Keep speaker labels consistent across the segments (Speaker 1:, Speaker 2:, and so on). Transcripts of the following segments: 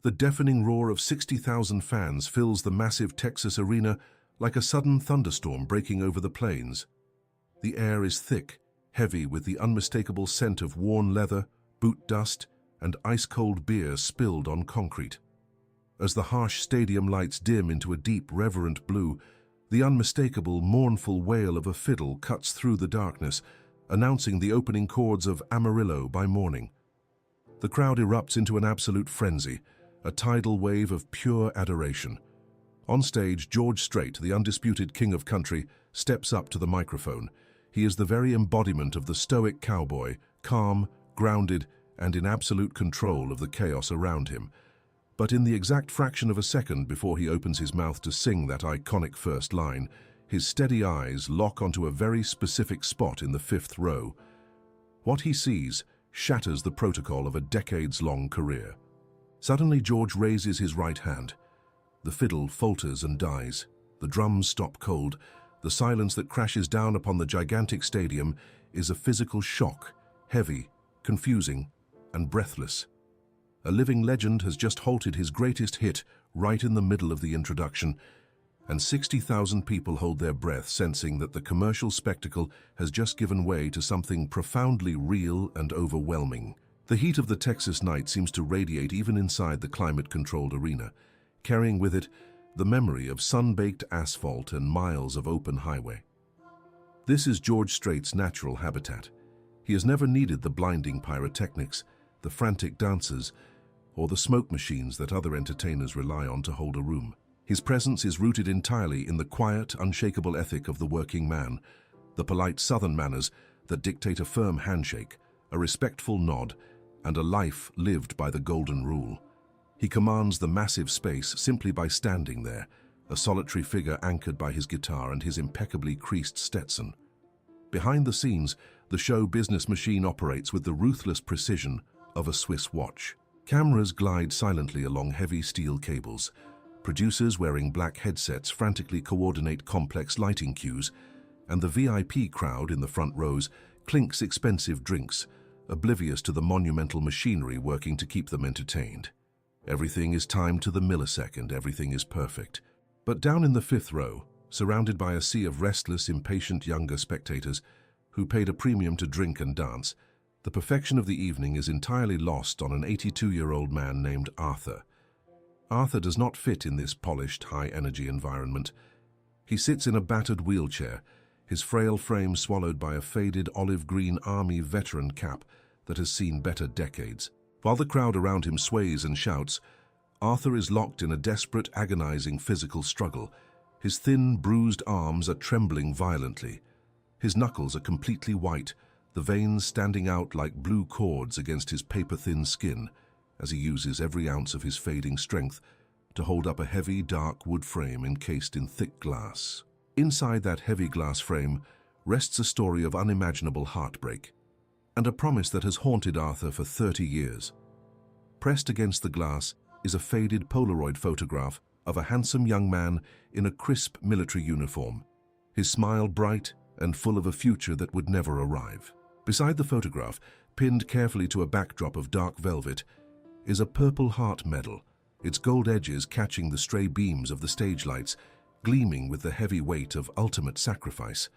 Speaker 1: The deafening roar of 60,000 fans fills the massive Texas arena like a sudden thunderstorm breaking over the plains. The air is thick, heavy with the unmistakable scent of worn leather, boot dust, and ice-cold beer spilled on concrete. As the harsh stadium lights dim into a deep, reverent blue, the unmistakable, mournful wail of a fiddle cuts through the darkness, announcing the opening chords of Amarillo by morning. The crowd erupts into an absolute frenzy, a tidal wave of pure adoration. On stage, George Strait, the undisputed king of country, steps up to the microphone. He is the very embodiment of the stoic cowboy, calm, grounded, and in absolute control of the chaos around him. But in the exact fraction of a second before he opens his mouth to sing that iconic first line, his steady eyes lock onto a very specific spot in the fifth row. What he sees shatters the protocol of a decades-long career. Suddenly, George raises his right hand. The fiddle falters and dies. The drums stop cold. The silence that crashes down upon the gigantic stadium is a physical shock, heavy, confusing, and breathless. A living legend has just halted his greatest hit right in the middle of the introduction, and 60,000 people hold their breath, sensing that the commercial spectacle has just given way to something profoundly real and overwhelming. The heat of the Texas night seems to radiate even inside the climate-controlled arena, carrying with it the memory of sun-baked asphalt and miles of open highway. This is George Strait's natural habitat. He has never needed the blinding pyrotechnics, the frantic dancers, or the smoke machines that other entertainers rely on to hold a room. His presence is rooted entirely in the quiet, unshakable ethic of the working man, the polite Southern manners that dictate a firm handshake, a respectful nod, and a life lived by the golden rule. He commands the massive space simply by standing there, a solitary figure anchored by his guitar and his impeccably creased Stetson. Behind the scenes, the show business machine operates with the ruthless precision of a Swiss watch. Cameras glide silently along heavy steel cables. Producers wearing black headsets frantically coordinate complex lighting cues, and the VIP crowd in the front rows clinks expensive drinks, oblivious to the monumental machinery working to keep them entertained. Everything is timed to the millisecond, everything is perfect. But down in the fifth row, surrounded by a sea of restless, impatient younger spectators who paid a premium to drink and dance, the perfection of the evening is entirely lost on an 82-year-old man named Arthur. Arthur does not fit in this polished, high-energy environment. He sits in a battered wheelchair, his frail frame swallowed by a faded olive-green army veteran cap that has seen better decades. While the crowd around him sways and shouts, Arthur is locked in a desperate, agonizing physical struggle. His thin, bruised arms are trembling violently. His knuckles are completely white, the veins standing out like blue cords against his paper-thin skin, as he uses every ounce of his fading strength to hold up a heavy, dark wood frame encased in thick glass. Inside that heavy glass frame rests a story of unimaginable heartbreak, and a promise that has haunted Arthur for 30 years. Pressed against the glass is a faded Polaroid photograph of a handsome young man in a crisp military uniform, his smile bright and full of a future that would never arrive. Beside the photograph, pinned carefully to a backdrop of dark velvet, is a Purple Heart medal, its gold edges catching the stray beams of the stage lights, gleaming with the heavy weight of ultimate sacrifice.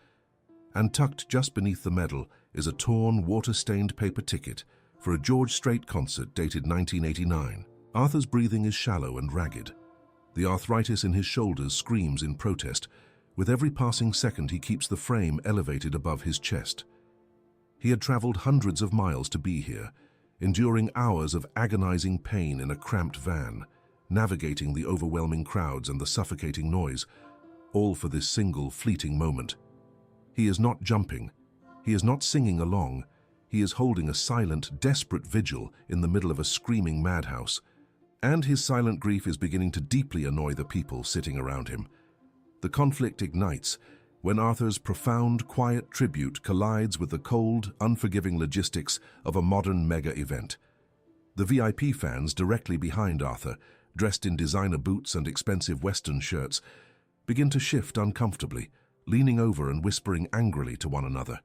Speaker 1: And tucked just beneath the medal is a torn, water-stained paper ticket for a George Strait concert dated 1989. Arthur's breathing is shallow and ragged. The arthritis in his shoulders screams in protest. With every passing second, he keeps the frame elevated above his chest. He had traveled hundreds of miles to be here, enduring hours of agonizing pain in a cramped van, navigating the overwhelming crowds and the suffocating noise, all for this single fleeting moment. He is not jumping. He is not singing along. He is holding a silent, desperate vigil in the middle of a screaming madhouse. And his silent grief is beginning to deeply annoy the people sitting around him. The conflict ignites when Arthur's profound, quiet tribute collides with the cold, unforgiving logistics of a modern mega-event. The VIP fans directly behind Arthur, dressed in designer boots and expensive Western shirts, begin to shift uncomfortably, leaning over and whispering angrily to one another.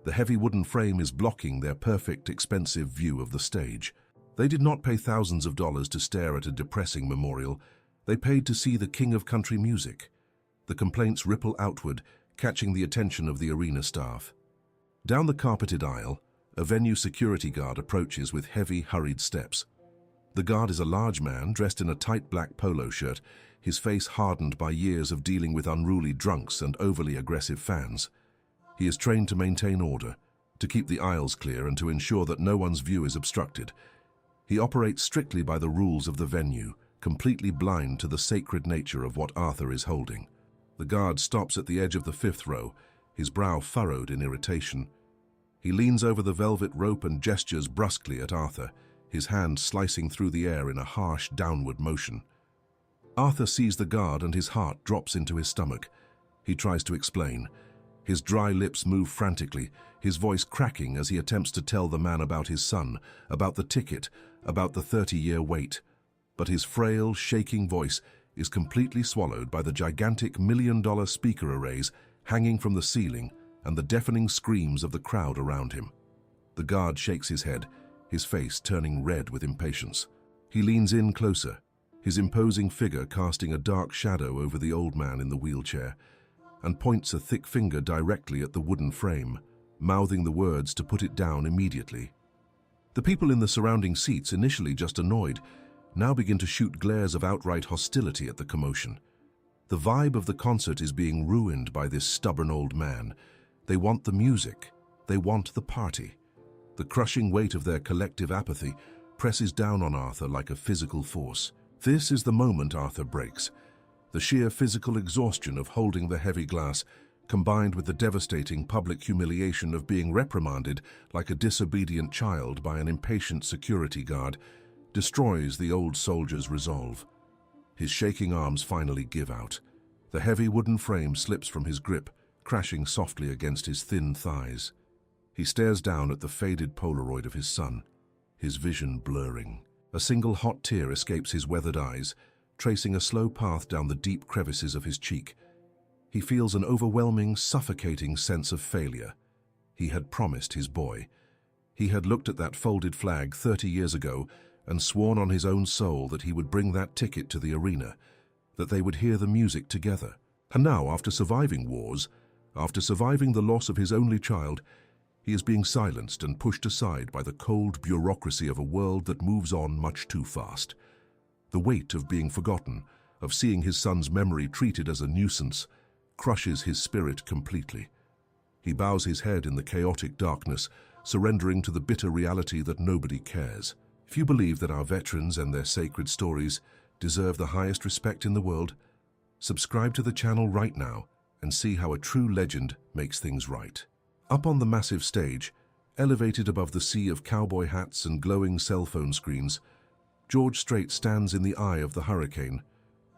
Speaker 1: The heavy wooden frame is blocking their perfect, expensive view of the stage. They did not pay thousands of dollars to stare at a depressing memorial. They paid to see the king of country music. The complaints ripple outward, catching the attention of the arena staff. Down the carpeted aisle, a venue security guard approaches with heavy, hurried steps. The guard is a large man dressed in a tight black polo shirt, his face hardened by years of dealing with unruly drunks and overly aggressive fans. He is trained to maintain order, to keep the aisles clear and to ensure that no one's view is obstructed. He operates strictly by the rules of the venue, completely blind to the sacred nature of what Arthur is holding. The guard stops at the edge of the fifth row, his brow furrowed in irritation. He leans over the velvet rope and gestures brusquely at Arthur, his hand slicing through the air in a harsh downward motion. Arthur sees the guard and his heart drops into his stomach. He tries to explain. His dry lips move frantically, his voice cracking as he attempts to tell the man about his son, about the ticket, about the 30-year wait. But his frail, shaking voice is completely swallowed by the gigantic million-dollar speaker arrays hanging from the ceiling and the deafening screams of the crowd around him. The guard shakes his head, his face turning red with impatience. He leans in closer, his imposing figure casting a dark shadow over the old man in the wheelchair, and points a thick finger directly at the wooden frame, mouthing the words to put it down immediately. The people in the surrounding seats, initially just annoyed, now begin to shoot glares of outright hostility at the commotion. The vibe of the concert is being ruined by this stubborn old man. They want the music. They want the party. The crushing weight of their collective apathy presses down on Arthur like a physical force. This is the moment Arthur breaks. The sheer physical exhaustion of holding the heavy glass, combined with the devastating public humiliation of being reprimanded like a disobedient child by an impatient security guard, destroys the old soldier's resolve. His shaking arms finally give out. The heavy wooden frame slips from his grip, crashing softly against his thin thighs. He stares down at the faded Polaroid of his son, his vision blurring. A single hot tear escapes his weathered eyes, tracing a slow path down the deep crevices of his cheek. He feels an overwhelming, suffocating sense of failure. He had promised his boy. He had looked at that folded flag 30 years ago and sworn on his own soul that he would bring that ticket to the arena, that they would hear the music together. And now, after surviving wars, after surviving the loss of his only child, he is being silenced and pushed aside by the cold bureaucracy of a world that moves on much too fast. The weight of being forgotten, of seeing his son's memory treated as a nuisance, crushes his spirit completely. He bows his head in the chaotic darkness, surrendering to the bitter reality that nobody cares. If you believe that our veterans and their sacred stories deserve the highest respect in the world, subscribe to the channel right now and see how a true legend makes things right. Up on the massive stage, elevated above the sea of cowboy hats and glowing cell phone screens, George Strait stands in the eye of the hurricane.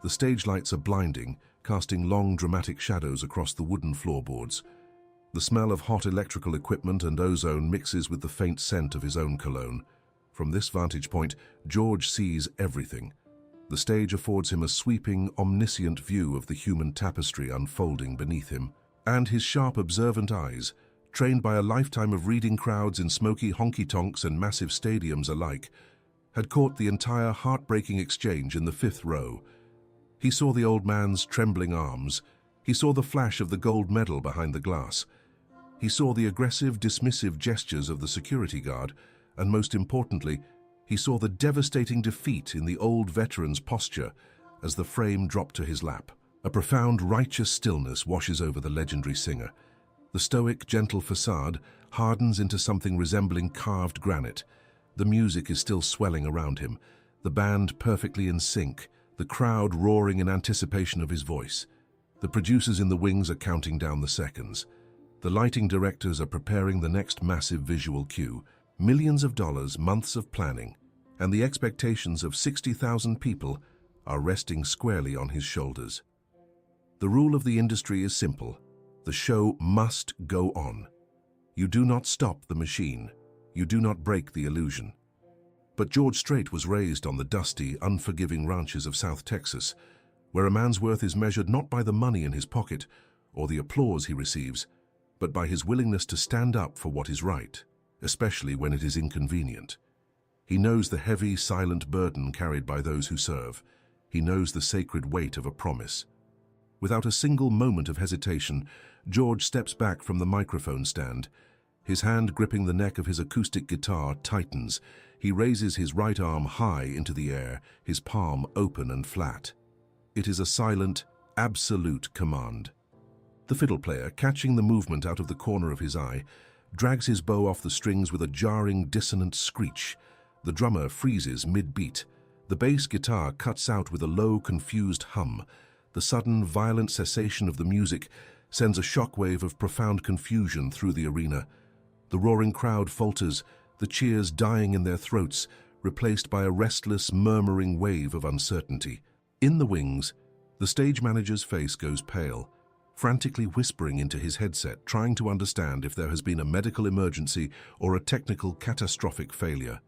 Speaker 1: The stage lights are blinding, casting long, dramatic shadows across the wooden floorboards. The smell of hot electrical equipment and ozone mixes with the faint scent of his own cologne. From this vantage point, George sees everything. The stage affords him a sweeping, omniscient view of the human tapestry unfolding beneath him. And his sharp, observant eyes, trained by a lifetime of reading crowds in smoky honky-tonks and massive stadiums alike, had caught the entire heartbreaking exchange in the fifth row. He saw the old man's trembling arms. He saw the flash of the gold medal behind the glass. He saw the aggressive, dismissive gestures of the security guard, and most importantly, he saw the devastating defeat in the old veteran's posture as the frame dropped to his lap. A profound, righteous stillness washes over the legendary singer. The stoic, gentle facade hardens into something resembling carved granite. The music is still swelling around him, the band perfectly in sync, the crowd roaring in anticipation of his voice. The producers in the wings are counting down the seconds. The lighting directors are preparing the next massive visual cue. Millions of dollars, months of planning, and the expectations of 60,000 people are resting squarely on his shoulders. The rule of the industry is simple. The show must go on. You do not stop the machine. You do not break the illusion. But George Strait was raised on the dusty, unforgiving ranches of South Texas, where a man's worth is measured not by the money in his pocket or the applause he receives, but by his willingness to stand up for what is right, especially when it is inconvenient. He knows the heavy, silent burden carried by those who serve. He knows the sacred weight of a promise. Without a single moment of hesitation, George steps back from the microphone stand. His hand gripping the neck of his acoustic guitar tightens. He raises his right arm high into the air, his palm open and flat. It is a silent, absolute command. The fiddle player, catching the movement out of the corner of his eye, drags his bow off the strings with a jarring, dissonant screech. The drummer freezes mid-beat. The bass guitar cuts out with a low, confused hum. The sudden, violent cessation of the music sends a shockwave of profound confusion through the arena. The roaring crowd falters, the cheers dying in their throats, replaced by a restless, murmuring wave of uncertainty. In the wings, the stage manager's face goes pale, frantically whispering into his headset, trying to understand if there has been a medical emergency or a technical catastrophic failure.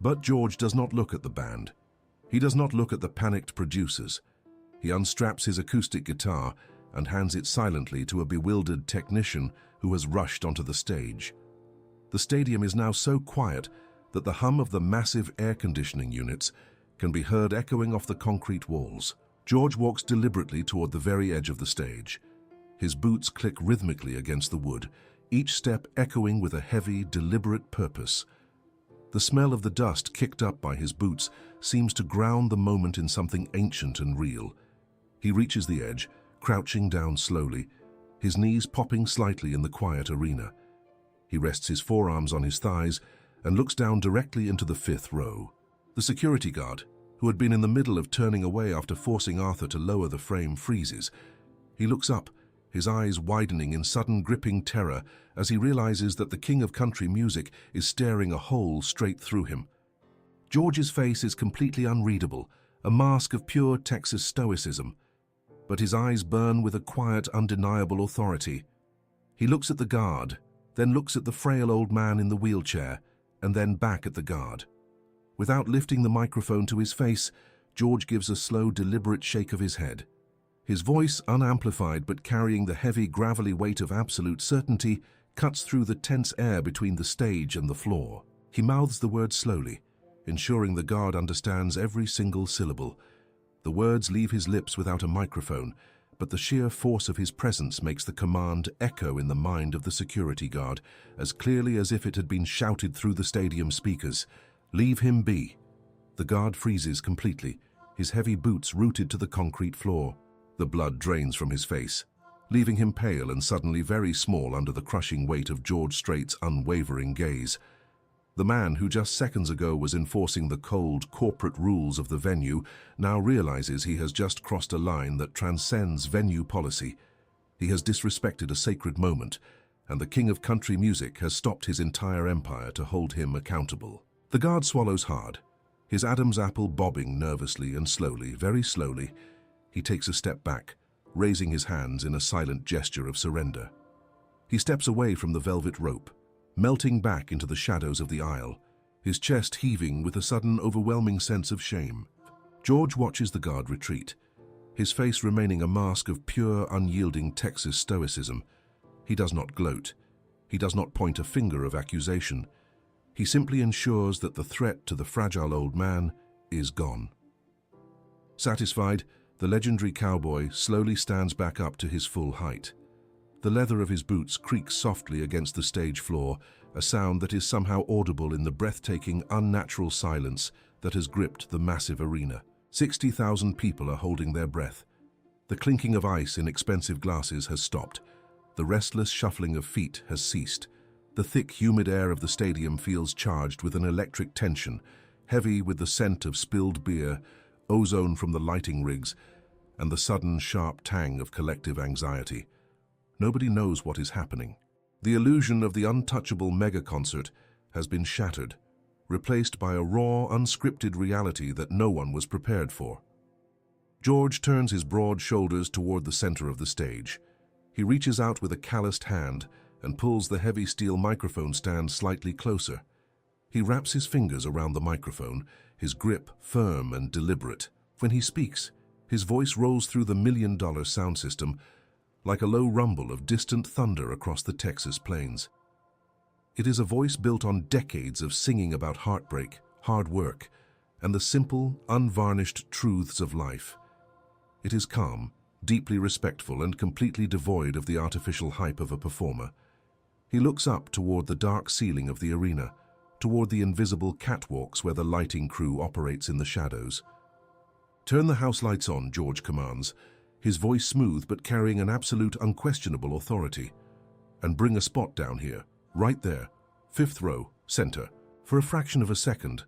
Speaker 1: But George does not look at the band. He does not look at the panicked producers. He unstraps his acoustic guitar and hands it silently to a bewildered technician who has rushed onto the stage. The stadium is now so quiet that the hum of the massive air conditioning units can be heard echoing off the concrete walls. George walks deliberately toward the very edge of the stage. His boots click rhythmically against the wood, each step echoing with a heavy, deliberate purpose. The smell of the dust kicked up by his boots seems to ground the moment in something ancient and real. He reaches the edge, crouching down slowly, his knees popping slightly in the quiet arena. He rests his forearms on his thighs and looks down directly into the fifth row. The security guard, who had been in the middle of turning away after forcing Arthur to lower the frame, freezes. He looks up, his eyes widening in sudden gripping terror as he realizes that the king of country music is staring a hole straight through him. George's face is completely unreadable, a mask of pure Texas stoicism, but his eyes burn with a quiet, undeniable authority. He looks at the guard, then looks at the frail old man in the wheelchair, and then back at the guard. Without lifting the microphone to his face, George gives a slow, deliberate shake of his head. His voice, unamplified but carrying the heavy, gravelly weight of absolute certainty, cuts through the tense air between the stage and the floor. He mouths the words slowly, ensuring the guard understands every single syllable. The words leave his lips without a microphone, but the sheer force of his presence makes the command echo in the mind of the security guard, as clearly as if it had been shouted through the stadium speakers. "Leave him be." The guard freezes completely, his heavy boots rooted to the concrete floor. The blood drains from his face, leaving him pale and suddenly very small under the crushing weight of George Strait's unwavering gaze. The man who just seconds ago was enforcing the cold, corporate rules of the venue now realizes he has just crossed a line that transcends venue policy. He has disrespected a sacred moment, and the king of country music has stopped his entire empire to hold him accountable. The guard swallows hard, his Adam's apple bobbing nervously and slowly, very slowly. He takes a step back, raising his hands in a silent gesture of surrender. He steps away from the velvet rope, melting back into the shadows of the aisle, his chest heaving with a sudden, overwhelming sense of shame. George watches the guard retreat, his face remaining a mask of pure, unyielding Texas stoicism. He does not gloat. He does not point a finger of accusation. He simply ensures that the threat to the fragile old man is gone. Satisfied, the legendary cowboy slowly stands back up to his full height. The leather of his boots creaks softly against the stage floor, a sound that is somehow audible in the breathtaking, unnatural silence that has gripped the massive arena. 60,000 people are holding their breath. The clinking of ice in expensive glasses has stopped. The restless shuffling of feet has ceased. The thick, humid air of the stadium feels charged with an electric tension, heavy with the scent of spilled beer, ozone from the lighting rigs, and the sudden, sharp tang of collective anxiety. Nobody knows what is happening. The illusion of the untouchable mega-concert has been shattered, replaced by a raw, unscripted reality that no one was prepared for. George turns his broad shoulders toward the center of the stage. He reaches out with a calloused hand and pulls the heavy steel microphone stand slightly closer. He wraps his fingers around the microphone, his grip firm and deliberate. When he speaks, his voice rolls through the million-dollar sound system like a low rumble of distant thunder across the Texas plains. It is a voice built on decades of singing about heartbreak, hard work, and the simple, unvarnished truths of life. It is calm, deeply respectful, and completely devoid of the artificial hype of a performer. He looks up toward the dark ceiling of the arena, toward the invisible catwalks where the lighting crew operates in the shadows. "Turn the house lights on," George commands, his voice smooth but carrying an absolute, unquestionable authority. "And bring a spot down here, right there, 5th row, center." For a fraction of a second,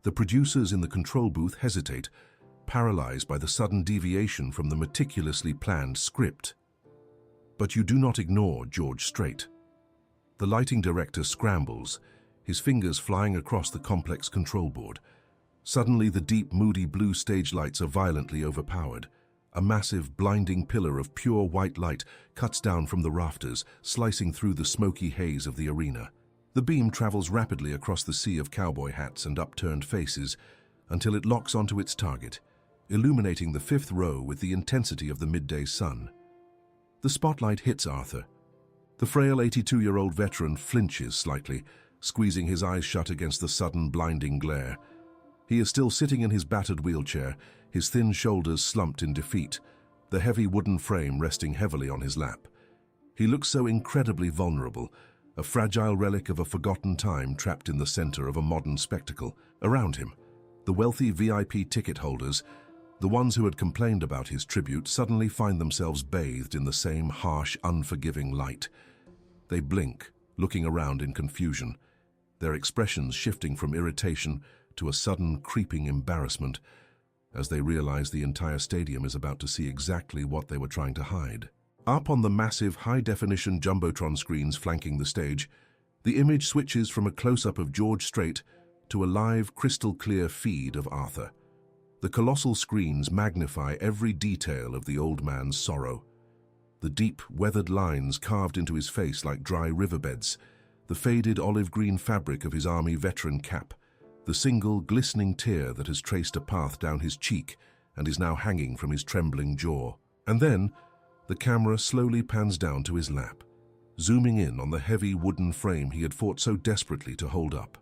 Speaker 1: the producers in the control booth hesitate, paralyzed by the sudden deviation from the meticulously planned script. But you do not ignore George Strait. The lighting director scrambles, his fingers flying across the complex control board. Suddenly, the deep, moody blue stage lights are violently overpowered. A massive, blinding pillar of pure white light cuts down from the rafters, slicing through the smoky haze of the arena. The beam travels rapidly across the sea of cowboy hats and upturned faces until it locks onto its target, illuminating the 5th row with the intensity of the midday sun. The spotlight hits Arthur. The frail 82-year-old veteran flinches slightly, squeezing his eyes shut against the sudden, blinding glare. He is still sitting in his battered wheelchair, his thin shoulders slumped in defeat, the heavy wooden frame resting heavily on his lap. He looks so incredibly vulnerable, a fragile relic of a forgotten time trapped in the center of a modern spectacle. Around him, the wealthy VIP ticket holders, the ones who had complained about his tribute, suddenly find themselves bathed in the same harsh, unforgiving light. They blink, looking around in confusion, their expressions shifting from irritation to a sudden, creeping embarrassment as they realize the entire stadium is about to see exactly what they were trying to hide. Up on the massive, high-definition jumbotron screens flanking the stage, the image switches from a close-up of George Strait to a live, crystal-clear feed of Arthur. The colossal screens magnify every detail of the old man's sorrow. The deep, weathered lines carved into his face like dry riverbeds, the faded olive-green fabric of his army veteran cap, the single, glistening tear that has traced a path down his cheek and is now hanging from his trembling jaw. And then, the camera slowly pans down to his lap, zooming in on the heavy wooden frame he had fought so desperately to hold up.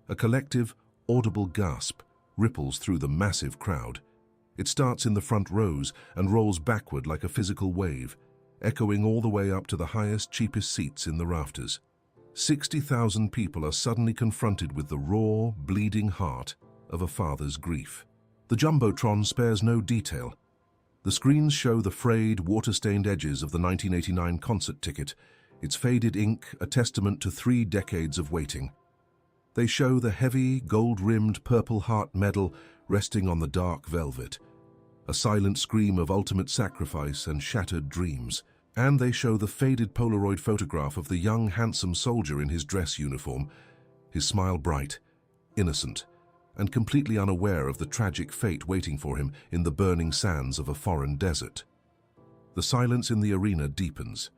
Speaker 1: A collective, audible gasp ripples through the massive crowd. It starts in the front rows and rolls backward like a physical wave, echoing all the way up to the highest, cheapest seats in the rafters. 60,000 people are suddenly confronted with the raw, bleeding heart of a father's grief. The Jumbotron spares no detail. The screens show the frayed, water-stained edges of the 1989 concert ticket, its faded ink a testament to 3 decades of waiting. They show the heavy, gold-rimmed Purple Heart medal resting on the dark velvet, a silent scream of ultimate sacrifice and shattered dreams. And they show the faded Polaroid photograph of the young, handsome soldier in his dress uniform, his smile bright, innocent, and completely unaware of the tragic fate waiting for him in the burning sands of a foreign desert. The silence in the arena deepens.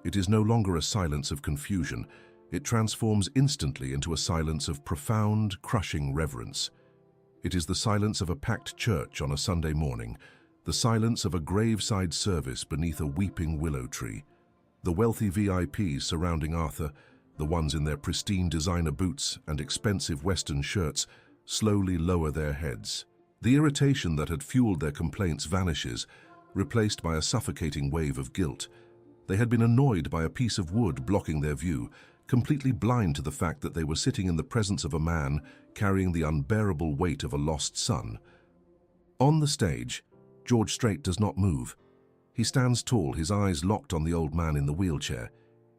Speaker 1: It is no longer a silence of confusion. It transforms instantly into a silence of profound, crushing reverence. It is the silence of a packed church on a Sunday morning, the silence of a graveside service beneath a weeping willow tree. The wealthy VIPs surrounding Arthur, the ones in their pristine designer boots and expensive Western shirts, slowly lower their heads. The irritation that had fueled their complaints vanishes, replaced by a suffocating wave of guilt. They had been annoyed by a piece of wood blocking their view, completely blind to the fact that they were sitting in the presence of a man carrying the unbearable weight of a lost son. On the stage, George Strait does not move. He stands tall, his eyes locked on the old man in the wheelchair.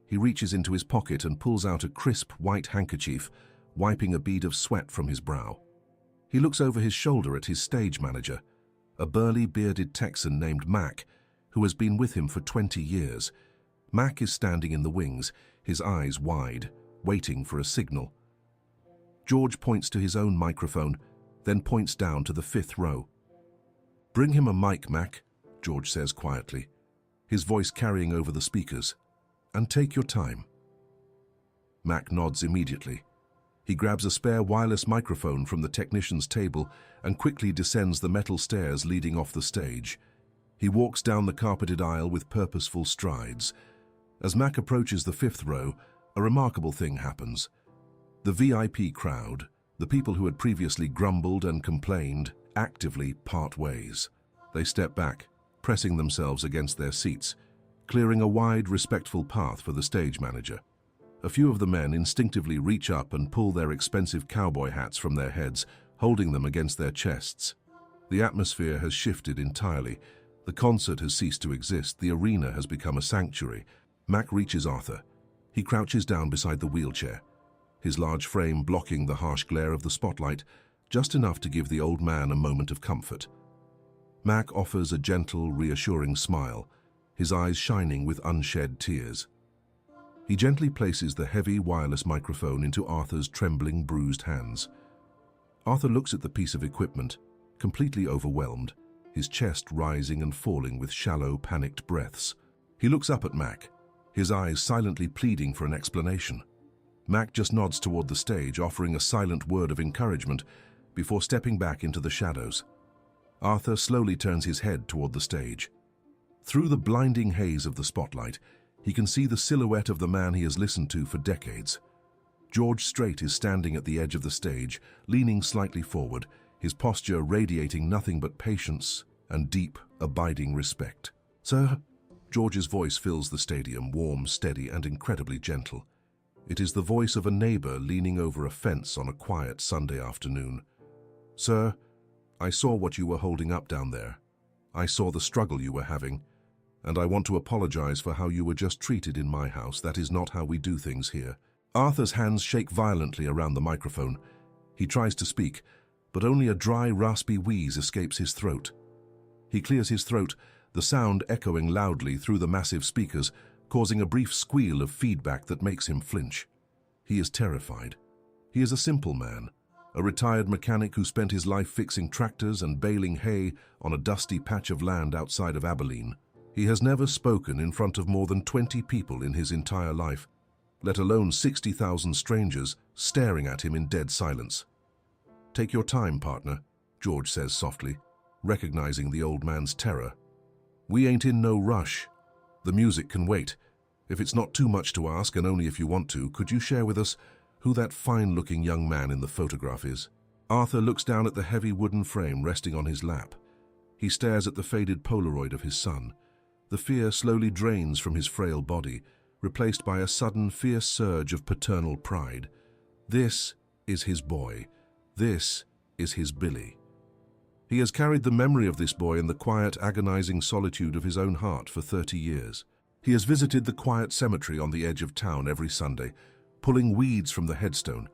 Speaker 1: He reaches into his pocket and pulls out a crisp white handkerchief, wiping a bead of sweat from his brow. He looks over his shoulder at his stage manager, a burly, bearded Texan named Mac, who has been with him for 20 years. Mac is standing in the wings, his eyes wide, waiting for a signal. George points to his own microphone, then points down to the 5th row. "Bring him a mic, Mac," George says quietly, his voice carrying over the speakers. "And take your time." Mac nods immediately. He grabs a spare wireless microphone from the technician's table and quickly descends the metal stairs leading off the stage. He walks down the carpeted aisle with purposeful strides. As Mac approaches the 5th row, a remarkable thing happens. The VIP crowd, The people who had previously grumbled and complained actively part ways. They step back, pressing themselves against their seats, clearing a wide, respectful path for the stage manager. A few of the men instinctively reach up and pull their expensive cowboy hats from their heads, holding them against their chests. The atmosphere has shifted entirely. The concert has ceased to exist. The arena has become a sanctuary. Mac reaches Arthur. He crouches down beside the wheelchair, his large frame blocking the harsh glare of the spotlight, just enough to give the old man a moment of comfort. Mac offers a gentle, reassuring smile, his eyes shining with unshed tears. He gently places the heavy wireless microphone into Arthur's trembling, bruised hands. Arthur looks at the piece of equipment, completely overwhelmed, his chest rising and falling with shallow, panicked breaths. He looks up at Mac, his eyes silently pleading for an explanation. Mac just nods toward the stage, offering a silent word of encouragement before stepping back into the shadows. Arthur slowly turns his head toward the stage. Through the blinding haze of the spotlight, he can see the silhouette of the man he has listened to for decades. George Strait is standing at the edge of the stage, leaning slightly forward, his posture radiating nothing but patience and deep, abiding respect. "Sir?" George's voice fills the stadium, warm, steady, and incredibly gentle. It is the voice of a neighbor leaning over a fence on a quiet Sunday afternoon. "Sir, I saw what you were holding up down there. I saw the struggle you were having, and I want to apologize for how you were just treated in my house. That is not how we do things here." Arthur's hands shake violently around the microphone. He tries to speak, but only a dry, raspy wheeze escapes his throat. He clears his throat, the sound echoing loudly through the massive speakers, causing a brief squeal of feedback that makes him flinch. He is terrified. He is a simple man, a retired mechanic who spent his life fixing tractors and baling hay on a dusty patch of land outside of Abilene. He has never spoken in front of more than 20 people in his entire life, let alone 60,000 strangers staring at him in dead silence. "Take your time, partner," George says softly, recognizing the old man's terror. "We ain't in no rush. The music can wait. If it's not too much to ask, and only if you want to, could you share with us who that fine-looking young man in the photograph is?" Arthur looks down at the heavy wooden frame resting on his lap. He stares at the faded Polaroid of his son. The fear slowly drains from his frail body, replaced by a sudden fierce surge of paternal pride. This is his boy. This is his Billy. He has carried the memory of this boy in the quiet, agonizing solitude of his own heart for 30 years. He has visited the quiet cemetery on the edge of town every Sunday, pulling weeds from the headstone,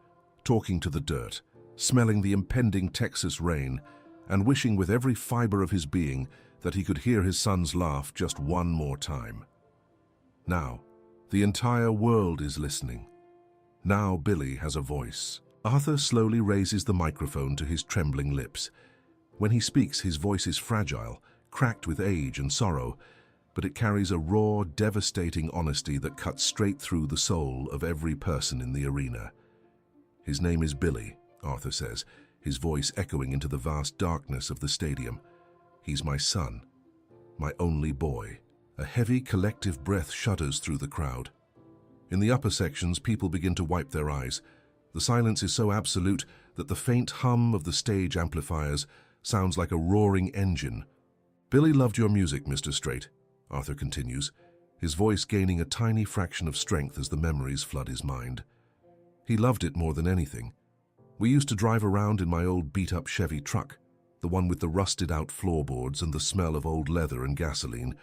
Speaker 1: talking to the dirt, smelling the impending Texas rain, and wishing with every fiber of his being that he could hear his son's laugh just one more time. Now, the entire world is listening. Now Billy has a voice. Arthur slowly raises the microphone to his trembling lips. When he speaks, his voice is fragile, cracked with age and sorrow, but it carries a raw, devastating honesty that cuts straight through the soul of every person in the arena. "His name is Billy," Arthur says, his voice echoing into the vast darkness of the stadium. "He's my son, my only boy." A heavy, collective breath shudders through the crowd. In the upper sections, people begin to wipe their eyes. The silence is so absolute that the faint hum of the stage amplifiers sounds like a roaring engine. "Billy loved your music, Mr. Strait," Arthur continues, his voice gaining a tiny fraction of strength as the memories flood his mind. "He loved it more than anything. We used to drive around in my old beat-up Chevy truck, the one with the rusted-out floorboards and the smell of old leather and gasoline.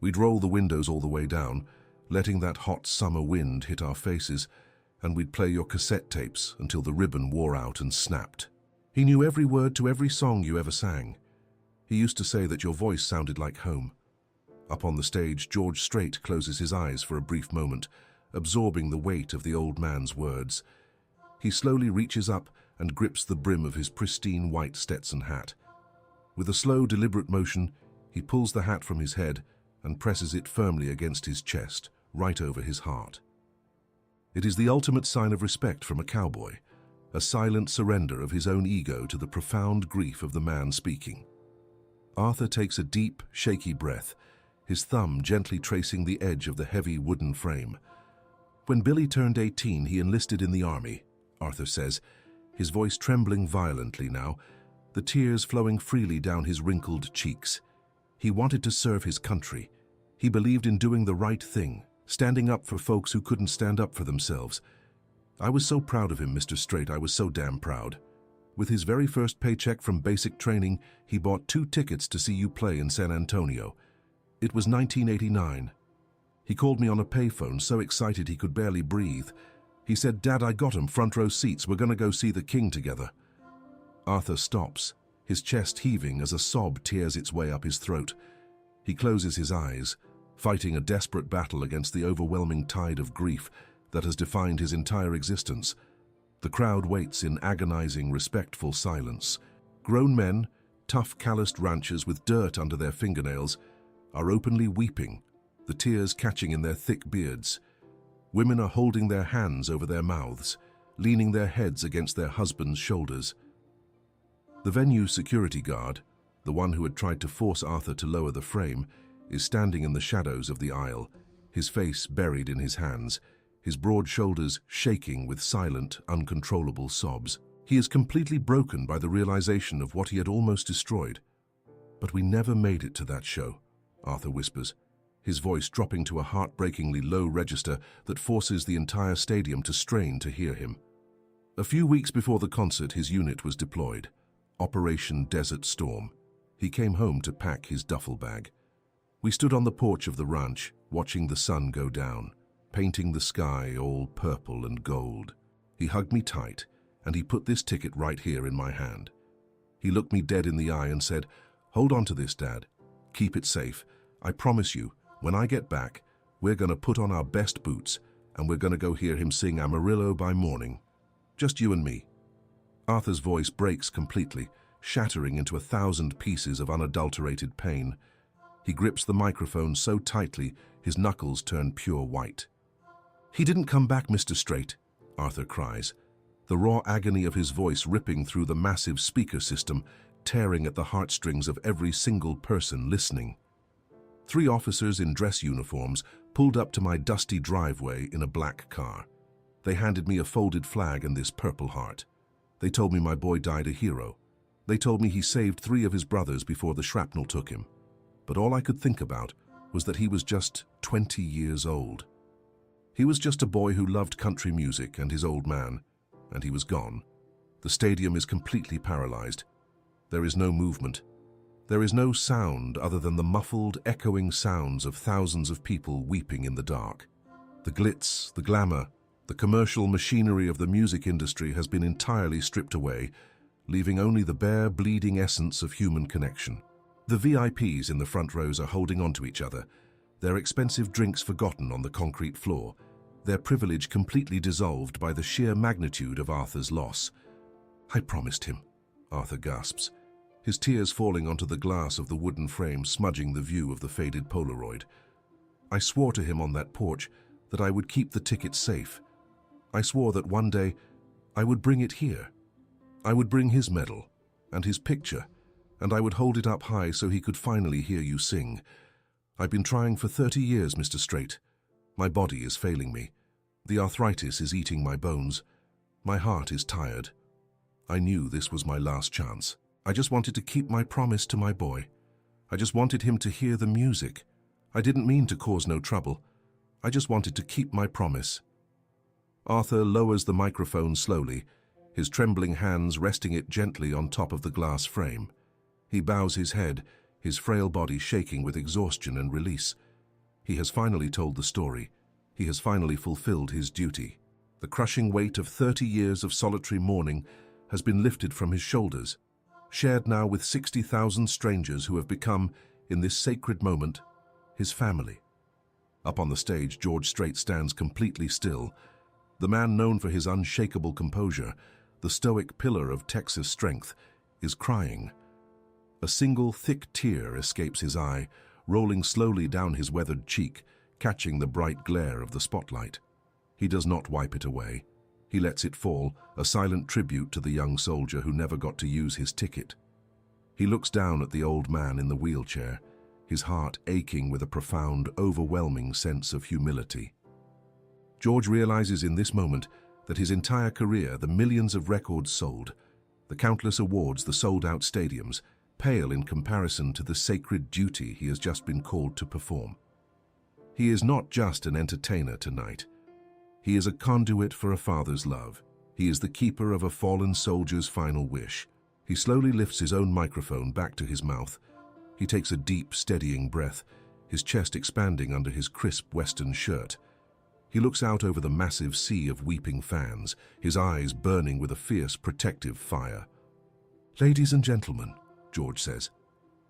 Speaker 1: We'd roll the windows all the way down, letting that hot summer wind hit our faces, and we'd play your cassette tapes until the ribbon wore out and snapped. He knew every word to every song you ever sang. He used to say that your voice sounded like home." Up on the stage, George Strait closes his eyes for a brief moment, absorbing the weight of the old man's words. He slowly reaches up and grips the brim of his pristine white Stetson hat. With a slow, deliberate motion, he pulls the hat from his head and presses it firmly against his chest, right over his heart. It is the ultimate sign of respect from a cowboy, a silent surrender of his own ego to the profound grief of the man speaking. Arthur takes a deep, shaky breath, his thumb gently tracing the edge of the heavy wooden frame. "When Billy turned 18, he enlisted in the army," Arthur says, his voice trembling violently now, the tears flowing freely down his wrinkled cheeks. He wanted to serve his country. He believed in doing the right thing, standing up for folks who couldn't stand up for themselves. I was so proud of him, Mr. Strait. I was so damn proud. With his very first paycheck from basic training, he bought 2 tickets to see you play in San Antonio. It was 1989. He called me on a payphone, so excited he could barely breathe. He said, "Dad, I got 'em, front row seats. We're gonna go see the King together." Arthur stops, his chest heaving as a sob tears its way up his throat. He closes his eyes, fighting a desperate battle against the overwhelming tide of grief that has defined his entire existence. The crowd waits in agonizing, respectful silence. Grown men, tough, calloused ranchers with dirt under their fingernails, are openly weeping, the tears catching in their thick beards. Women are holding their hands over their mouths, leaning their heads against their husbands' shoulders. The venue's security guard, the one who had tried to force Arthur to lower the frame, is standing in the shadows of the aisle, his face buried in his hands, his broad shoulders shaking with silent, uncontrollable sobs. He is completely broken by the realization of what he had almost destroyed. "But we never made it to that show," Arthur whispers, his voice dropping to a heartbreakingly low register that forces the entire stadium to strain to hear him. A few weeks before the concert, his unit was deployed. Operation Desert Storm. He came home to pack his duffel bag. We stood on the porch of the ranch, watching the sun go down, painting the sky all purple and gold. He hugged me tight, and he put this ticket right here in my hand. He looked me dead in the eye and said, "Hold on to this, Dad. Keep it safe. I promise you, when I get back, we're going to put on our best boots, and we're going to go hear him sing Amarillo by morning. Just you and me." Arthur's voice breaks completely, shattering into 1,000 pieces of unadulterated pain. He grips the microphone so tightly, his knuckles turn pure white. "He didn't come back, Mr. Strait," Arthur cries, the raw agony of his voice ripping through the massive speaker system, tearing at the heartstrings of every single person listening. 3 officers in dress uniforms pulled up to my dusty driveway in a black car. They handed me a folded flag and this Purple Heart. They told me my boy died a hero. They told me he saved 3 of his brothers before the shrapnel took him. But all I could think about was that he was just 20 years old. He was just a boy who loved country music and his old man, and he was gone. The stadium is completely paralyzed. There is no movement. There is no sound other than the muffled, echoing sounds of thousands of people weeping in the dark. The glitz, the glamour, the commercial machinery of the music industry has been entirely stripped away, leaving only the bare, bleeding essence of human connection. The VIPs in the front rows are holding on to each other, their expensive drinks forgotten on the concrete floor, their privilege completely dissolved by the sheer magnitude of Arthur's loss. "I promised him," Arthur gasps, his tears falling onto the glass of the wooden frame, smudging the view of the faded Polaroid. "I swore to him on that porch that I would keep the ticket safe. I swore that one day I would bring it here. I would bring his medal and his picture, and I would hold it up high so he could finally hear you sing. I've been trying for 30 years, Mr. Strait. My body is failing me. The arthritis is eating my bones. My heart is tired. I knew this was my last chance. I just wanted to keep my promise to my boy. I just wanted him to hear the music. I didn't mean to cause no trouble. I just wanted to keep my promise." Arthur lowers the microphone slowly, his trembling hands resting it gently on top of the glass frame. He bows his head, his frail body shaking with exhaustion and release. He has finally told the story. He has finally fulfilled his duty. The crushing weight of 30 years of solitary mourning has been lifted from his shoulders, shared now with 60,000 strangers who have become, in this sacred moment, his family. Up on the stage, George Strait stands completely still. The man known for his unshakable composure, the stoic pillar of Texas strength, is crying. A single thick tear escapes his eye, rolling slowly down his weathered cheek, catching the bright glare of the spotlight. He does not wipe it away. He lets it fall, a silent tribute to the young soldier who never got to use his ticket. He looks down at the old man in the wheelchair, his heart aching with a profound, overwhelming sense of humility. George realizes in this moment that his entire career, the millions of records sold, the countless awards, the sold-out stadiums, pale in comparison to the sacred duty he has just been called to perform. He is not just an entertainer tonight. He is a conduit for a father's love. He is the keeper of a fallen soldier's final wish. He slowly lifts his own microphone back to his mouth. He takes a deep, steadying breath, his chest expanding under his crisp western shirt. He looks out over the massive sea of weeping fans, his eyes burning with a fierce, protective fire. "Ladies and gentlemen," George says,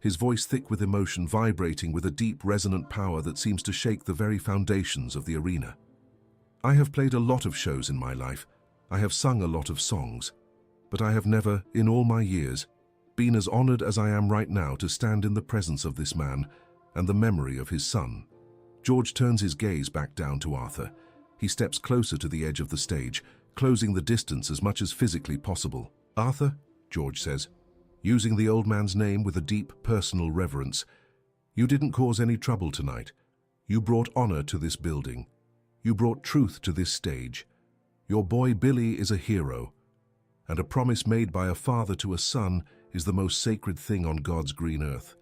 Speaker 1: his voice thick with emotion, vibrating with a deep, resonant power that seems to shake the very foundations of the arena. "I have played a lot of shows in my life. I have sung a lot of songs. But I have never, in all my years, been as honored as I am right now to stand in the presence of this man and the memory of his son." George turns his gaze back down to Arthur. He steps closer to the edge of the stage, closing the distance as much as physically possible. "Arthur," George says, using the old man's name with a deep, personal reverence, "you didn't cause any trouble tonight. You brought honor to this building. You brought truth to this stage. Your boy Billy is a hero, and a promise made by a father to a son is the most sacred thing on God's green earth.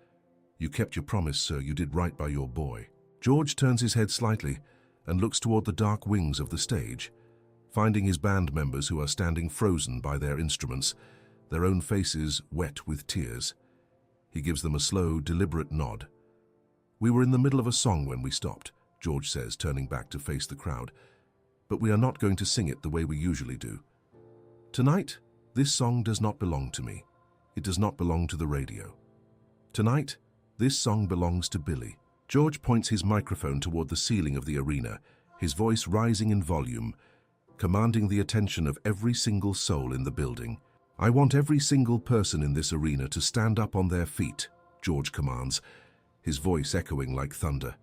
Speaker 1: You kept your promise, sir. You did right by your boy." George turns his head slightly and looks toward the dark wings of the stage, finding his band members who are standing frozen by their instruments, their own faces wet with tears. He gives them a slow, deliberate nod. "We were in the middle of a song when we stopped," George says, turning back to face the crowd. "But we are not going to sing it the way we usually do. Tonight, this song does not belong to me. It does not belong to the radio. Tonight, this song belongs to Billy." George points his microphone toward the ceiling of the arena, his voice rising in volume, commanding the attention of every single soul in the building. "I want every single person in this arena to stand up on their feet," George commands, his voice echoing like thunder.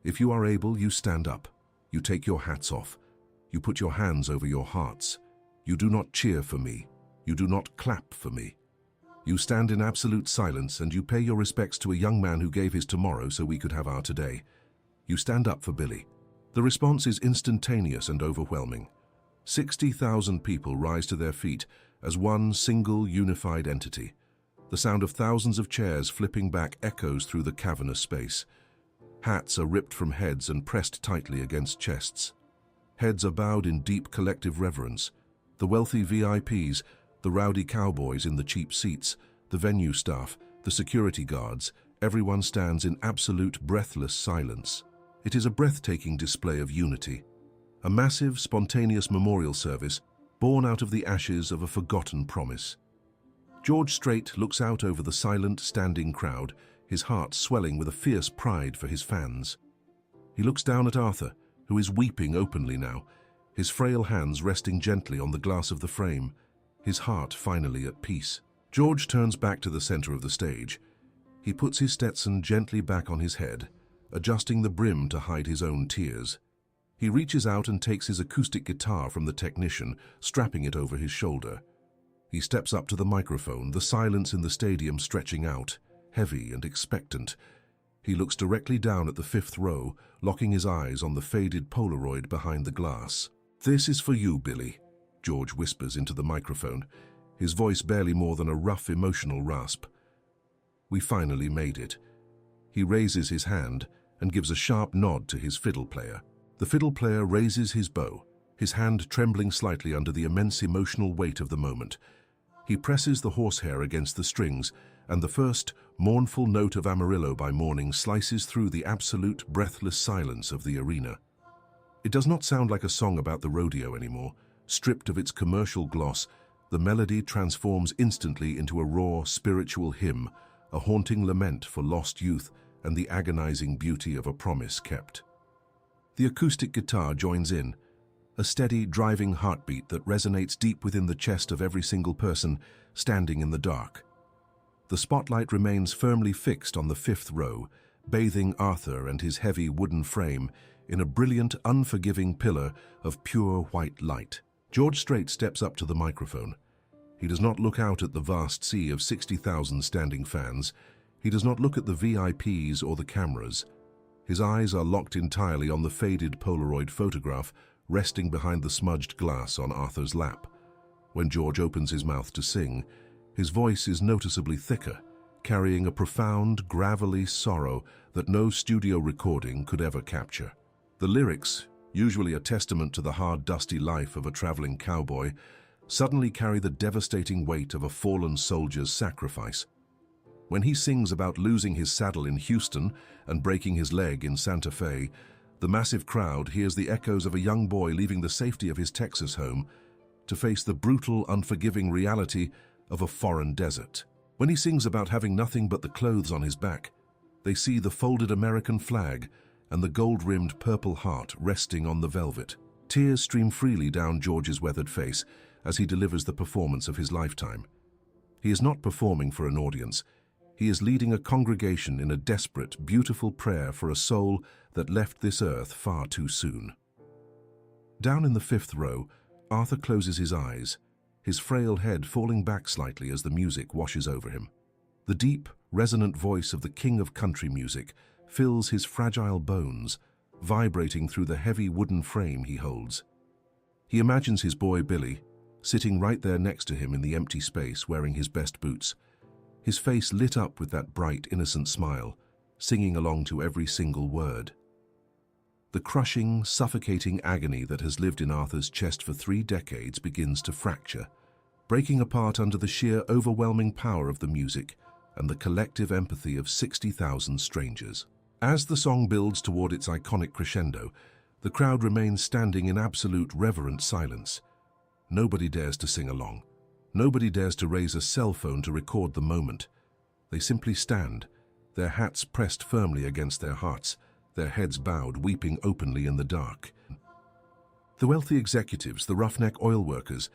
Speaker 1: "If you are able, you stand up. You take your hats off. You put your hands over your hearts. You do not cheer for me. You do not clap for me. You stand in absolute silence and you pay your respects to a young man who gave his tomorrow so we could have our today. You stand up for Billy." The response is instantaneous and overwhelming. 60,000 people rise to their feet as one single unified entity. The sound of thousands of chairs flipping back echoes through the cavernous space. Hats are ripped from heads and pressed tightly against chests. Heads are bowed in deep collective reverence. The wealthy VIPs, the rowdy cowboys in the cheap seats, the venue staff, the security guards, everyone stands in absolute breathless silence. It is a breathtaking display of unity. A massive, spontaneous memorial service born out of the ashes of a forgotten promise. George Strait looks out over the silent, standing crowd, his heart swelling with a fierce pride for his fans. He looks down at Arthur, who is weeping openly now, his frail hands resting gently on the glass of the frame, his heart finally at peace. George turns back to the center of the stage. He puts his Stetson gently back on his head, adjusting the brim to hide his own tears. He reaches out and takes his acoustic guitar from the technician, strapping it over his shoulder. He steps up to the microphone, the silence in the stadium stretching out, heavy and expectant. He looks directly down at the fifth row, locking his eyes on the faded Polaroid behind the glass. "This is for you, Billy," George whispers into the microphone, his voice barely more than a rough, emotional rasp. "We finally made it." He raises his hand and gives a sharp nod to his fiddle player. The fiddle player raises his bow, his hand trembling slightly under the immense emotional weight of the moment. He presses the horsehair against the strings, and the first mournful note of Amarillo by morning slices through the absolute, breathless silence of the arena. It does not sound like a song about the rodeo anymore. Stripped of its commercial gloss, the melody transforms instantly into a raw, spiritual hymn, a haunting lament for lost youth and the agonizing beauty of a promise kept. The acoustic guitar joins in, a steady, driving heartbeat that resonates deep within the chest of every single person standing in the dark. The spotlight remains firmly fixed on the fifth row, bathing Arthur and his heavy wooden frame in a brilliant, unforgiving pillar of pure white light. George Strait steps up to the microphone. He does not look out at the vast sea of 60,000 standing fans. He does not look at the VIPs or the cameras. His eyes are locked entirely on the faded Polaroid photograph resting behind the smudged glass on Arthur's lap. When George opens his mouth to sing, his voice is noticeably thicker, carrying a profound, gravelly sorrow that no studio recording could ever capture. The lyrics, usually a testament to the hard, dusty life of a traveling cowboy, suddenly carry the devastating weight of a fallen soldier's sacrifice. When he sings about losing his saddle in Houston and breaking his leg in Santa Fe, the massive crowd hears the echoes of a young boy leaving the safety of his Texas home to face the brutal, unforgiving reality of a foreign desert. When he sings about having nothing but the clothes on his back, they see the folded American flag and the gold-rimmed purple heart resting on the velvet. Tears stream freely down George's weathered face as he delivers the performance of his lifetime. He is not performing for an audience. He is leading a congregation in a desperate, beautiful prayer for a soul that left this earth far too soon. Down in the fifth row, Arthur closes his eyes, his frail head falling back slightly as the music washes over him. The deep, resonant voice of the king of country music fills his fragile bones, vibrating through the heavy wooden frame he holds. He imagines his boy Billy, sitting right there next to him in the empty space wearing his best boots, his face lit up with that bright, innocent smile, singing along to every single word. The crushing, suffocating agony that has lived in Arthur's chest for 3 decades begins to fracture, breaking apart under the sheer overwhelming power of the music and the collective empathy of 60,000 strangers. As the song builds toward its iconic crescendo, the crowd remains standing in absolute reverent silence. Nobody dares to sing along. Nobody dares to raise a cell phone to record the moment. They simply stand, their hats pressed firmly against their hearts, their heads bowed, weeping openly in the dark. The wealthy executives, the roughneck oil workers,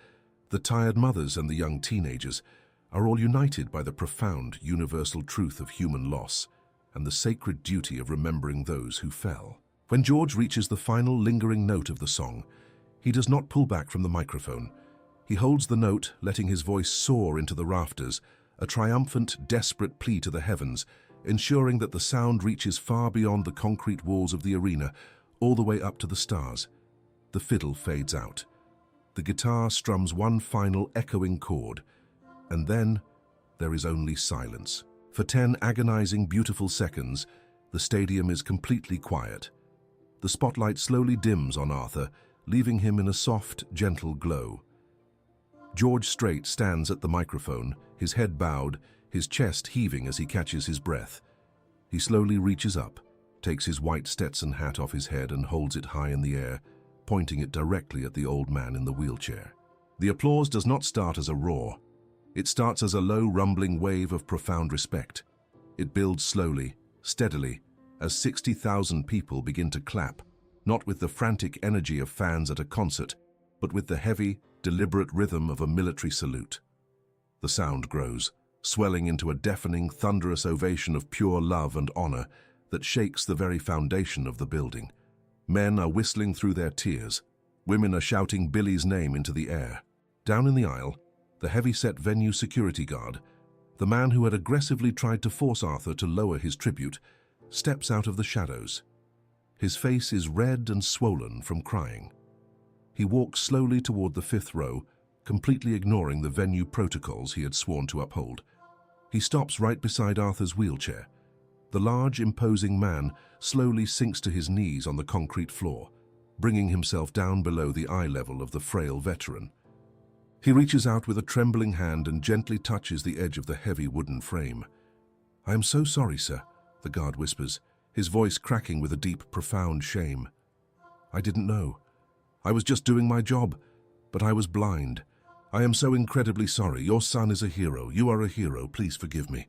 Speaker 1: the tired mothers and the young teenagers are all united by the profound, universal truth of human loss and the sacred duty of remembering those who fell. When George reaches the final lingering note of the song, he does not pull back from the microphone. He holds the note, letting his voice soar into the rafters, a triumphant, desperate plea to the heavens, ensuring that the sound reaches far beyond the concrete walls of the arena, all the way up to the stars. The fiddle fades out. The guitar strums one final echoing chord, and then there is only silence. For 10 agonizing, beautiful seconds, the stadium is completely quiet. The spotlight slowly dims on Arthur, leaving him in a soft, gentle glow. George Strait stands at the microphone, his head bowed, his chest heaving as he catches his breath. He slowly reaches up, takes his white Stetson hat off his head and holds it high in the air, pointing it directly at the old man in the wheelchair. The applause does not start as a roar. It starts as a low, rumbling wave of profound respect. It builds slowly, steadily, as 60,000 people begin to clap, not with the frantic energy of fans at a concert, but with the heavy, deliberate rhythm of a military salute. The sound grows, swelling into a deafening, thunderous ovation of pure love and honor that shakes the very foundation of the building. Men are whistling through their tears. Women are shouting Billy's name into the air. Down in the aisle, the heavy-set venue security guard, the man who had aggressively tried to force Arthur to lower his tribute, steps out of the shadows. His face is red and swollen from crying. He walks slowly toward the fifth row, completely ignoring the venue protocols he had sworn to uphold. He stops right beside Arthur's wheelchair. The large, imposing man slowly sinks to his knees on the concrete floor, bringing himself down below the eye level of the frail veteran. He reaches out with a trembling hand and gently touches the edge of the heavy wooden frame. "I am so sorry, sir," the guard whispers, his voice cracking with a deep, profound shame. "I didn't know. I was just doing my job, but I was blind. I am so incredibly sorry. Your son is a hero. You are a hero. Please forgive me.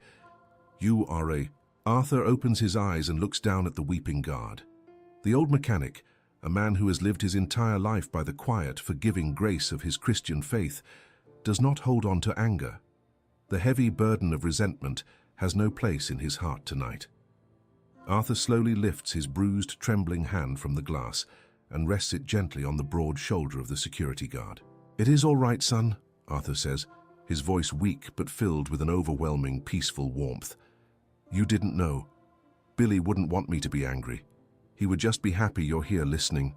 Speaker 1: You are a..." Arthur opens his eyes and looks down at the weeping guard. The old mechanic, a man who has lived his entire life by the quiet, forgiving grace of his Christian faith, does not hold on to anger. The heavy burden of resentment has no place in his heart tonight. Arthur slowly lifts his bruised, trembling hand from the glass and rests it gently on the broad shoulder of the security guard. "It is all right, son," Arthur says, his voice weak but filled with an overwhelming, peaceful warmth. "You didn't know. Billy wouldn't want me to be angry. He would just be happy you're here listening.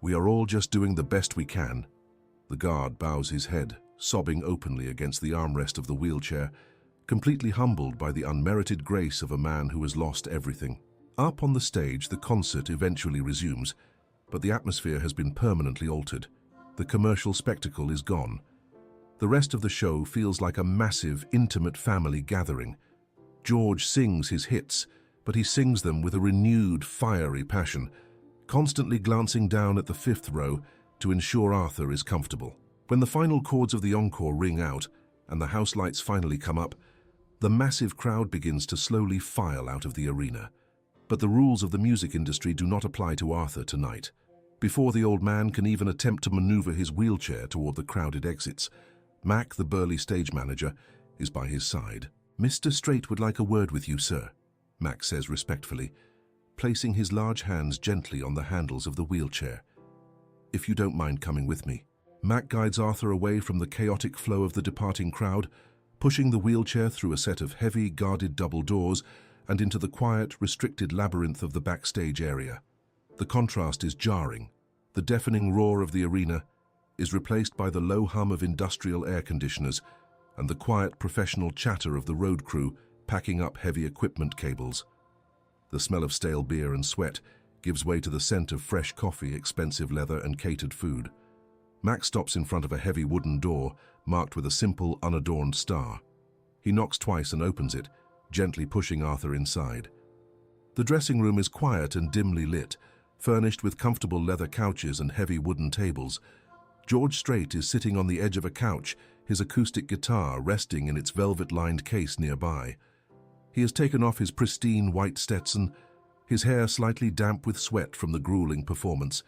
Speaker 1: We are all just doing the best we can. The guard bows his head, sobbing openly against the armrest of the wheelchair, completely humbled by the unmerited grace of a man who has lost everything. Up on the stage, the concert eventually resumes, but the atmosphere has been permanently altered. The commercial spectacle is gone. The rest of the show feels like a massive, intimate family gathering. George sings his hits, but he sings them with a renewed, fiery passion, constantly glancing down at the fifth row to ensure Arthur is comfortable. When the final chords of the encore ring out and the house lights finally come up, the massive crowd begins to slowly file out of the arena. But the rules of the music industry do not apply to Arthur tonight. Before the old man can even attempt to maneuver his wheelchair toward the crowded exits, Mac, the burly stage manager, is by his side. "Mr. Strait would like a word with you, sir," Mac says respectfully, placing his large hands gently on the handles of the wheelchair. "If you don't mind coming with me." Mac guides Arthur away from the chaotic flow of the departing crowd, pushing the wheelchair through a set of heavy, guarded double doors and into the quiet, restricted labyrinth of the backstage area. The contrast is jarring. The deafening roar of the arena is replaced by the low hum of industrial air conditioners and the quiet, professional chatter of the road crew packing up heavy equipment cables. The smell of stale beer and sweat gives way to the scent of fresh coffee, expensive leather, and catered food. Max stops in front of a heavy wooden door marked with a simple, unadorned star. He knocks twice and opens it, gently pushing Arthur inside. The dressing room is quiet and dimly lit, furnished with comfortable leather couches and heavy wooden tables. George Strait is sitting on the edge of a couch, his acoustic guitar resting in its velvet-lined case nearby. He has taken off his pristine white Stetson, his hair slightly damp with sweat from the grueling performance.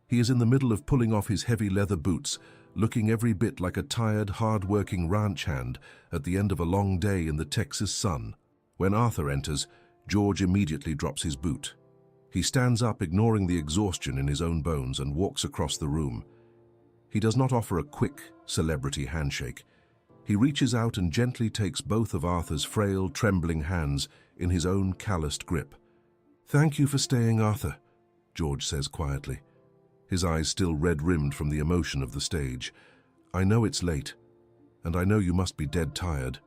Speaker 1: He is in the middle of pulling off his heavy leather boots, looking every bit like a tired, hard-working ranch hand at the end of a long day in the Texas sun. When Arthur enters, George immediately drops his boot. He stands up, ignoring the exhaustion in his own bones, and walks across the room. He does not offer a quick, celebrity handshake. He reaches out and gently takes both of Arthur's frail, trembling hands in his own calloused grip. "Thank you for staying, Arthur," George says quietly, his eyes still red-rimmed from the emotion of the stage. "I know it's late, and I know you must be dead tired,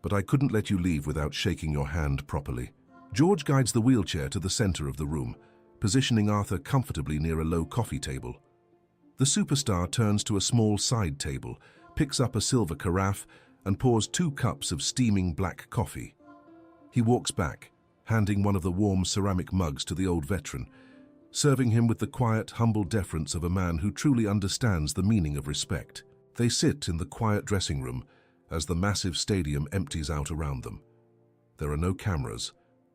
Speaker 1: but I couldn't let you leave without shaking your hand properly." George guides the wheelchair to the center of the room, positioning Arthur comfortably near a low coffee table. The superstar turns to a small side table, picks up a silver carafe, and pours 2 cups of steaming black coffee. He walks back, handing one of the warm ceramic mugs to the old veteran, serving him with the quiet, humble deference of a man who truly understands the meaning of respect. They sit in the quiet dressing room as the massive stadium empties out around them. There are no cameras.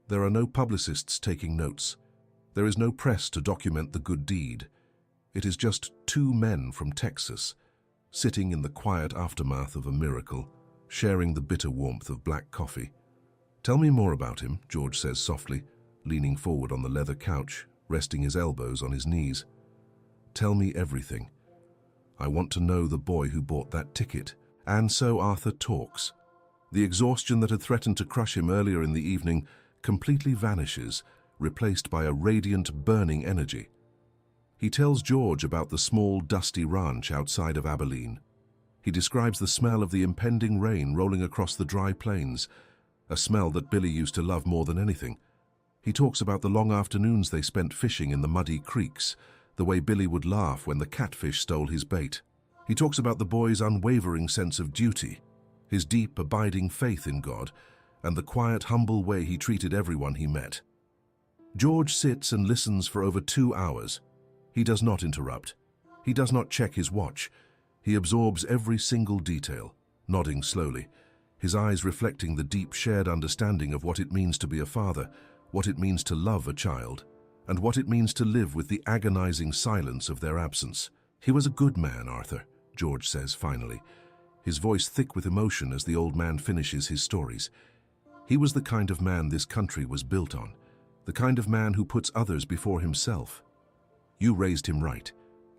Speaker 1: There are no publicists taking notes. There is no press to document the good deed. It is just 2 men from Texas, sitting in the quiet aftermath of a miracle, sharing the bitter warmth of black coffee. "Tell me more about him," George says softly, leaning forward on the leather couch, resting his elbows on his knees. "Tell me everything. I want to know the boy who bought that ticket." And so Arthur talks. The exhaustion that had threatened to crush him earlier in the evening completely vanishes, replaced by a radiant, burning energy. He tells George about the small, dusty ranch outside of Amarillo. He describes the smell of the impending rain rolling across the dry plains, a smell that Billy used to love more than anything. He talks about the long afternoons they spent fishing in the muddy creeks, the way Billy would laugh when the catfish stole his bait. He talks about the boy's unwavering sense of duty, his deep, abiding faith in God, and the quiet, humble way he treated everyone he met. George sits and listens for over 2 hours. He does not interrupt. He does not check his watch. He absorbs every single detail, nodding slowly, his eyes reflecting the deep shared understanding of what it means to be a father, what it means to love a child, and what it means to live with the agonizing silence of their absence. "He was a good man, Arthur," George says finally, his voice thick with emotion as the old man finishes his stories. "He was the kind of man this country was built on, the kind of man who puts others before himself. You raised him right,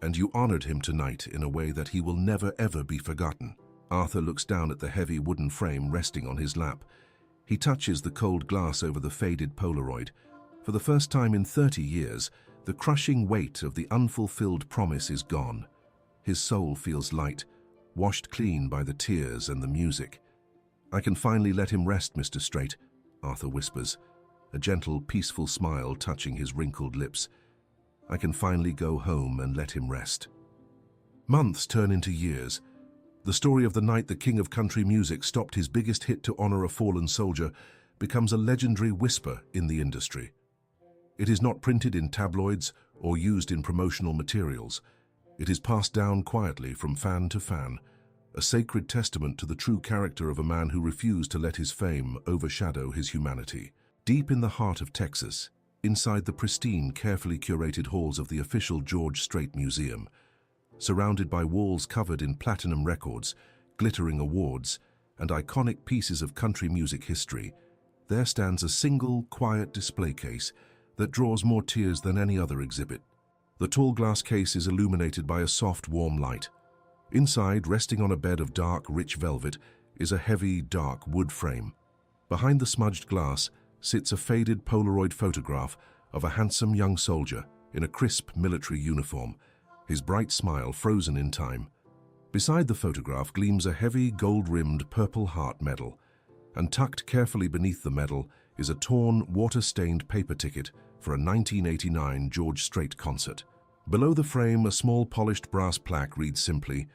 Speaker 1: and you honored him tonight in a way that he will never ever be forgotten." Arthur looks down at the heavy wooden frame resting on his lap. He touches the cold glass over the faded Polaroid. For the first time in 30 years, The crushing weight of the unfulfilled promise is gone. His soul feels light, washed clean by the tears and the music. "I can finally let him rest, Mr. Strait," Arthur whispers, a gentle, peaceful smile touching his wrinkled lips. "I can finally go home and let him rest." Months turn into years. The story of the night the king of country music stopped his biggest hit to honor a fallen soldier becomes a legendary whisper in the industry. It is not printed in tabloids or used in promotional materials. It is passed down quietly from fan to fan, a sacred testament to the true character of a man who refused to let his fame overshadow his humanity. Deep in the heart of Texas, inside the pristine, carefully curated halls of the official George Strait Museum, surrounded by walls covered in platinum records, glittering awards, and iconic pieces of country music history, there stands a single, quiet display case that draws more tears than any other exhibit. The tall glass case is illuminated by a soft, warm light. Inside, resting on a bed of dark, rich velvet, is a heavy, dark wood frame. Behind the smudged glass sits a faded Polaroid photograph of a handsome young soldier in a crisp military uniform, his bright smile frozen in time. Beside the photograph gleams a heavy, gold-rimmed Purple Heart medal, and tucked carefully beneath the medal is a torn, water-stained paper ticket for a 1989 George Strait concert. Below the frame, a small polished brass plaque reads simply,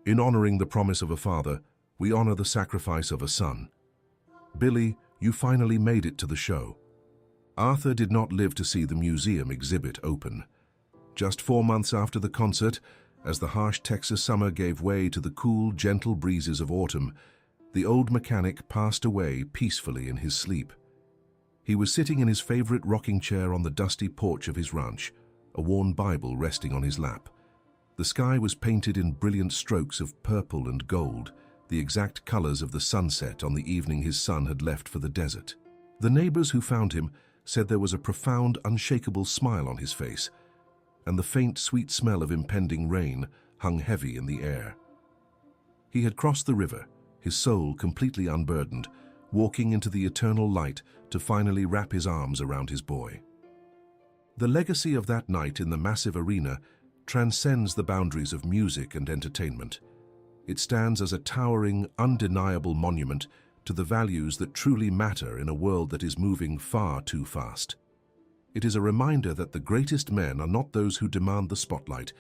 Speaker 1: "In honoring the promise of a father, we honor the sacrifice of a son. Billy, you finally made it to the show." Arthur did not live to see the museum exhibit open. Just 4 months after the concert, as the harsh Texas summer gave way to the cool, gentle breezes of autumn, the old mechanic passed away peacefully in his sleep. He was sitting in his favorite rocking chair on the dusty porch of his ranch, a worn Bible resting on his lap. The sky was painted in brilliant strokes of purple and gold, the exact colors of the sunset on the evening his son had left for the desert. The neighbors who found him said there was a profound, unshakable smile on his face, and the faint, sweet smell of impending rain hung heavy in the air. He had crossed the river, his soul completely unburdened, walking into the eternal light to finally wrap his arms around his boy. The legacy of that night in the massive arena transcends the boundaries of music and entertainment. It stands as a towering, undeniable monument to the values that truly matter in a world that is moving far too fast. It is a reminder that the greatest men are not those who demand the spotlight,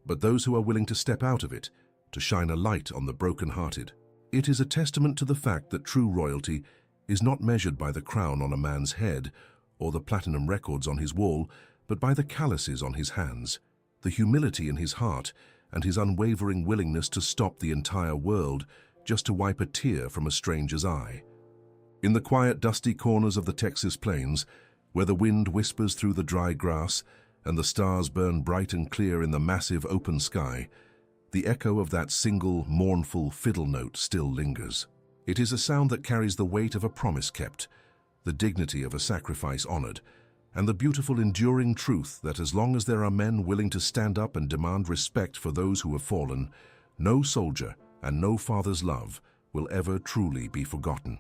Speaker 1: but those who are willing to step out of it, to shine a light on the broken-hearted. It is a testament to the fact that true royalty is not measured by the crown on a man's head or the platinum records on his wall, but by the calluses on his hands, the humility in his heart, and his unwavering willingness to stop the entire world just to wipe a tear from a stranger's eye. In the quiet, dusty corners of the Texas plains, where the wind whispers through the dry grass and the stars burn bright and clear in the massive open sky, the echo of that single, mournful fiddle note still lingers. It is a sound that carries the weight of a promise kept, the dignity of a sacrifice honored, and the beautiful, enduring truth that as long as there are men willing to stand up and demand respect for those who have fallen, no soldier and no father's love will ever truly be forgotten.